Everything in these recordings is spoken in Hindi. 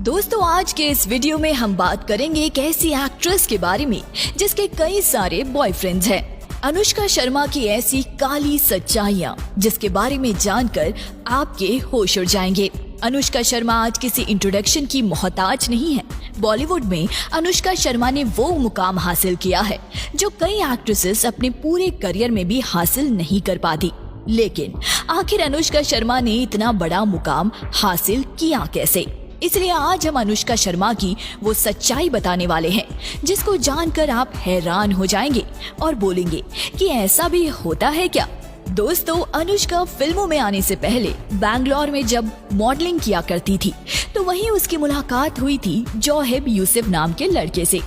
दोस्तों, आज के इस वीडियो में हम बात करेंगे एक ऐसी एक्ट्रेस के बारे में जिसके कई सारे बॉयफ्रेंड्स हैं। अनुष्का शर्मा की ऐसी काली सच्चाइयां जिसके बारे में जानकर आपके होश उड़ जाएंगे। अनुष्का शर्मा आज किसी इंट्रोडक्शन की मोहताज नहीं है। बॉलीवुड में अनुष्का शर्मा ने वो मुकाम हासिल किया है जो कई एक्ट्रेसेस अपने पूरे करियर में भी हासिल नहीं कर पाती। लेकिन आखिर अनुष्का शर्मा ने इतना बड़ा मुकाम हासिल किया कैसे? इसलिए आज हम अनुष्का शर्मा की वो सच्चाई बताने वाले हैं जिसको जानकर आप हैरान हो जाएंगे और बोलेंगे कि ऐसा भी होता है क्या। दोस्तों, अनुष्का फिल्मों में आने से पहले बैंगलोर में जब मॉडलिंग किया करती थी तो वहीं उसकी मुलाकात हुई थी जोहेब यूसुफ नाम के लड़के से,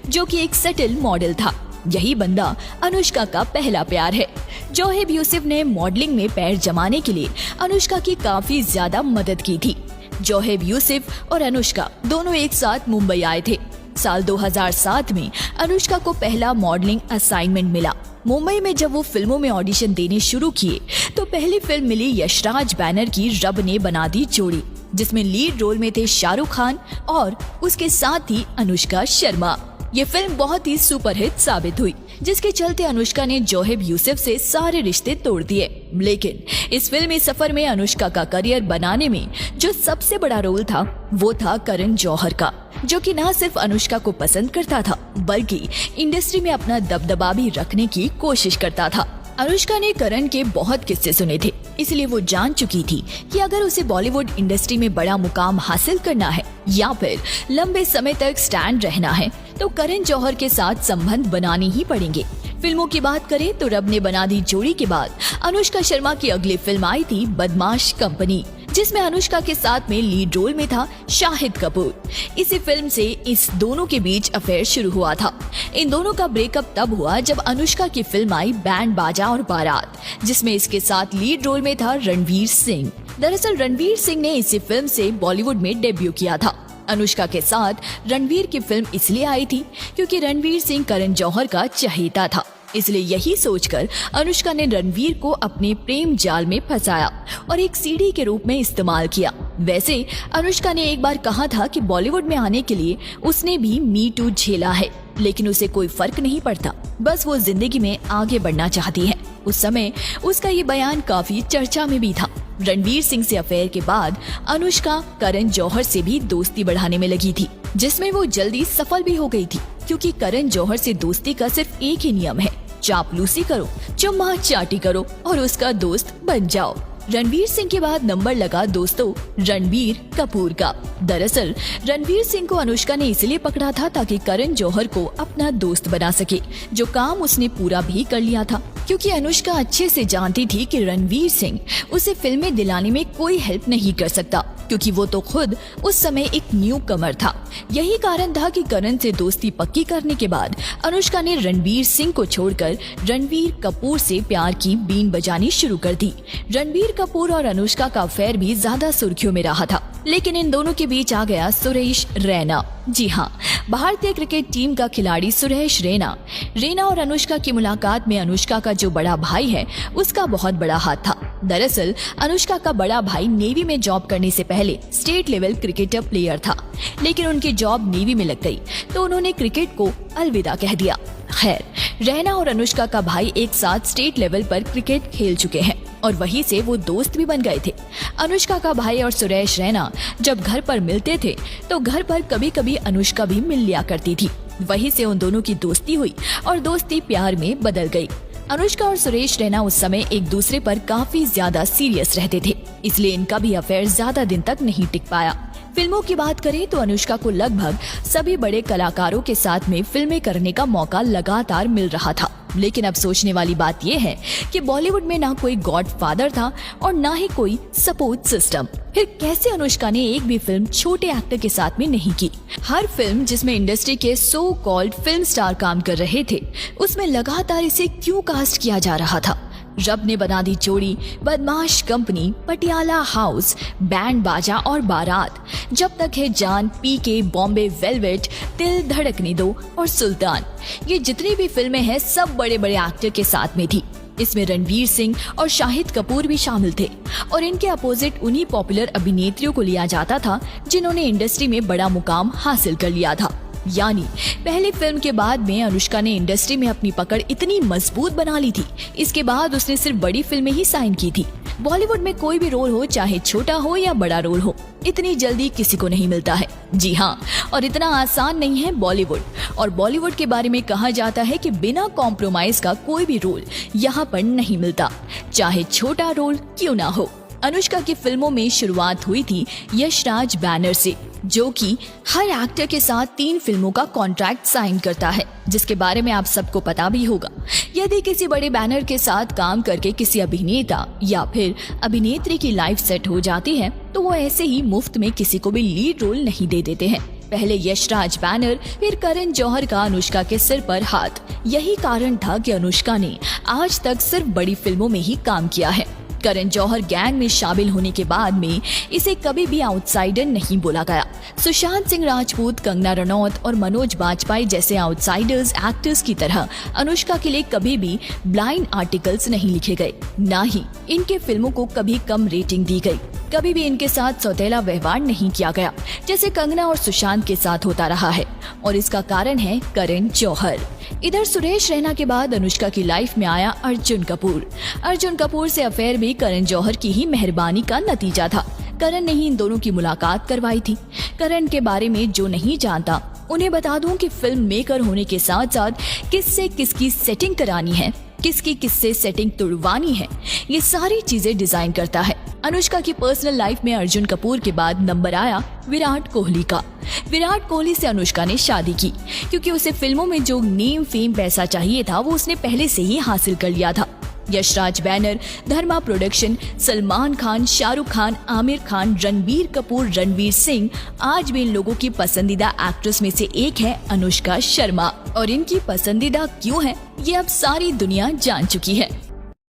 जो कि एक सटल मॉडल था। यही बंदा अनुष्का का पहला प्यार है। जोहेब यूसुफ ने मॉडलिंग में पैर जमाने के लिए अनुष्का की काफी ज्यादा मदद की थी। जोहेब यूसुफ और अनुष्का दोनों एक साथ मुंबई आए थे। साल 2007 में अनुष्का को पहला मॉडलिंग असाइनमेंट मिला। मुंबई में जब वो फिल्मों में ऑडिशन देने शुरू किए तो पहली फिल्म मिली यशराज बैनर की रब ने बना दी जोड़ी, जिसमें लीड रोल में थे शाहरुख खान और उसके साथ ही अनुष्का शर्मा। ये फिल्म बहुत ही सुपरहिट साबित हुई, जिसके चलते अनुष्का ने जोहेब यूसुफ से सारे रिश्ते तोड़ दिए। लेकिन इस फिल्मी सफर में अनुष्का का करियर बनाने में जो सबसे बड़ा रोल था वो था करण जौहर का, जो कि न सिर्फ अनुष्का को पसंद करता था बल्कि इंडस्ट्री में अपना दबदबा भी रखने की कोशिश करता था। अनुष्का ने करण के बहुत किस्से सुने थे, इसलिए वो जान चुकी थी कि अगर उसे बॉलीवुड इंडस्ट्री में बड़ा मुकाम हासिल करना है या फिर लंबे समय तक स्टैंड रहना है तो करण जौहर के साथ संबंध बनाने ही पड़ेंगे। फिल्मों की बात करें तो रब ने बना दी जोड़ी के बाद अनुष्का शर्मा की अगली फिल्म आई थी बदमाश कंपनी, जिसमें अनुष्का के साथ में लीड रोल में था शाहिद कपूर। इसी फिल्म से इस दोनों के बीच अफेयर शुरू हुआ था। इन दोनों का ब्रेकअप तब हुआ जब अनुष्का की फिल्म आई बैंड बाजा और बारात, जिसमें इसके साथ लीड रोल में था रणवीर सिंह। दरअसल रणवीर सिंह ने इसी फिल्म से बॉलीवुड में डेब्यू किया था। अनुष्का के साथ रणवीर की फिल्म इसलिए आई थी क्योंकि रणवीर सिंह करण जौहर का चहेता था, इसलिए यही सोचकर अनुष्का ने रणवीर को अपने प्रेम जाल में फंसाया और एक सीढ़ी के रूप में इस्तेमाल किया। वैसे अनुष्का ने एक बार कहा था कि बॉलीवुड में आने के लिए उसने भी मी टू झेला है, लेकिन उसे कोई फर्क नहीं पड़ता, बस वो जिंदगी में आगे बढ़ना चाहती है। उस समय उसका ये बयान काफी चर्चा में भी था। रणवीर सिंह से अफेयर के बाद अनुष्का करण जौहर से भी दोस्ती बढ़ाने में लगी थी, जिसमें वो जल्दी सफल भी हो गई थी, क्योंकि करण जौहर से दोस्ती का सिर्फ एक ही नियम है, चापलूसी करो, चुम्मा चाटी करो और उसका दोस्त बन जाओ। रणवीर सिंह के बाद नंबर लगा दोस्तों रणबीर कपूर का। दरअसल रणवीर सिंह को अनुष्का ने इसलिए पकड़ा था ताकि करण जौहर को अपना दोस्त बना सके, जो काम उसने पूरा भी कर लिया था, क्योंकि अनुष्का अच्छे से जानती थी कि रणवीर सिंह उसे फिल्में दिलाने में कोई हेल्प नहीं कर सकता, क्योंकि वो तो खुद उस समय एक न्यू कमर था। यही कारण था कि करण से दोस्ती पक्की करने के बाद अनुष्का ने रणवीर सिंह को छोड़कर रणवीर कपूर से प्यार की बीन बजानी शुरू कर दी। रणवीर कपूर और अनुष्का का अफेयर भी ज्यादा सुर्खियों में रहा था, लेकिन इन दोनों के बीच आ गया सुरेश रैना। जी हाँ, भारतीय क्रिकेट टीम का खिलाड़ी सुरेश रैना और अनुष्का की मुलाकात में अनुष्का का जो बड़ा भाई है उसका बहुत बड़ा हाथ था। दरअसल अनुष्का का बड़ा भाई नेवी में जॉब करने से पहले स्टेट लेवल क्रिकेटर प्लेयर था, लेकिन उनकी जॉब नेवी में लग गई तो उन्होंने क्रिकेट को अलविदा कह दिया। खैर, रैना और अनुष्का का भाई एक साथ स्टेट लेवल पर क्रिकेट खेल चुके हैं और वहीं से वो दोस्त भी बन गए थे। अनुष्का का भाई और सुरेश रैना जब घर पर मिलते थे तो घर पर कभी कभी अनुष्का भी मिल लिया करती थी। वहीं से उन दोनों की दोस्ती हुई और दोस्ती प्यार में बदल गई। अनुष्का और सुरेश रैना उस समय एक दूसरे पर काफी ज्यादा सीरियस रहते थे, इसलिए इनका भी अफेयर ज्यादा दिन तक नहीं टिक पाया। फिल्मों की बात करें तो अनुष्का को लगभग सभी बड़े कलाकारों के साथ में फिल्में करने का मौका लगातार मिल रहा था, लेकिन अब सोचने वाली बात यह है कि बॉलीवुड में ना कोई गॉडफादर था और ना ही कोई सपोर्ट सिस्टम। फिर कैसे अनुष्का ने एक भी फिल्म छोटे एक्टर के साथ में नहीं की? हर फिल्म जिसमें इंडस्ट्री के सो कॉल्ड फिल्म स्टार काम कर रहे थे उसमें लगातार इसे क्यों कास्ट किया जा रहा था? रब ने बना दी जोड़ी, बदमाश कंपनी, पटियाला हाउस, बैंड बाजा और बारात, जब तक है जान, पीके, बॉम्बे वेलवेट, दिल धड़कने दो और सुल्तान, ये जितनी भी फिल्में हैं सब बड़े बड़े एक्टर के साथ में थी। इसमें रणवीर सिंह और शाहिद कपूर भी शामिल थे और इनके अपोजिट उन्हीं पॉपुलर अभिनेत्रियों को लिया जाता था जिन्होंने इंडस्ट्री में बड़ा मुकाम हासिल कर लिया था। यानी पहली फिल्म के बाद में अनुष्का ने इंडस्ट्री में अपनी पकड़ इतनी मजबूत बना ली थी। इसके बाद उसने सिर्फ बड़ी फिल्में ही साइन की थी। बॉलीवुड में कोई भी रोल हो, चाहे छोटा हो या बड़ा रोल हो, इतनी जल्दी किसी को नहीं मिलता है। जी हाँ, और इतना आसान नहीं है बॉलीवुड। और बॉलीवुड के बारे में कहा जाता है कि बिना कॉम्प्रोमाइज का कोई भी रोल यहाँ पर नहीं मिलता, चाहे छोटा रोल क्यों ना हो। अनुष्का की फिल्मों में शुरुआत हुई थी यशराज बैनर से, जो कि हर एक्टर के साथ 3 फिल्मों का कॉन्ट्रैक्ट साइन करता है, जिसके बारे में आप सबको पता भी होगा। यदि किसी बड़े बैनर के साथ काम करके किसी अभिनेता या फिर अभिनेत्री की लाइफ सेट हो जाती है तो वो ऐसे ही मुफ्त में किसी को भी लीड रोल नहीं दे देते हैं। पहले यशराज बैनर, फिर करण जौहर का अनुष्का के सिर पर हाथ। यही कारण था कि अनुष्का ने आज तक सिर्फ बड़ी फिल्मों में ही काम किया है। करण जौहर गैंग में शामिल होने के बाद में इसे कभी भी आउटसाइडर नहीं बोला गया। सुशांत सिंह राजपूत, कंगना रनौत और मनोज बाजपेयी जैसे आउटसाइडर्स एक्टर्स की तरह अनुष्का के लिए कभी भी ब्लाइंड आर्टिकल्स नहीं लिखे गए, ना ही इनके फिल्मों को कभी कम रेटिंग दी गई। कभी भी इनके साथ सौतेला व्यवहार नहीं किया गया, जैसे कंगना और सुशांत के साथ होता रहा है, और इसका कारण है करण जौहर। इधर सुरेश रैना के बाद अनुष्का की लाइफ में आया अर्जुन कपूर। अर्जुन कपूर से अफेयर भी करण जौहर की ही मेहरबानी का नतीजा था। करण ने ही इन दोनों की मुलाकात करवाई थी। करण के बारे में जो नहीं जानता उन्हें बता दूं कि फिल्म मेकर होने के साथ साथ किससे किसकी सेटिंग करानी है, किसकी किससे सेटिंग तुड़वानी है, ये सारी चीजें डिजाइन करता है। अनुष्का की पर्सनल लाइफ में अर्जुन कपूर के बाद नंबर आया विराट कोहली का। विराट कोहली से अनुष्का ने शादी की क्योंकि उसे फिल्मों में जो नेम, फेम, पैसा चाहिए था वो उसने पहले से ही हासिल कर लिया था। यशराज बैनर, धर्मा प्रोडक्शन, सलमान खान, शाहरुख खान, आमिर खान, रणबीर कपूर, रणवीर सिंह, आज भी इन लोगों की पसंदीदा एक्ट्रेस में से एक है अनुष्का शर्मा। और इनकी पसंदीदा क्यों है ये अब सारी दुनिया जान चुकी है।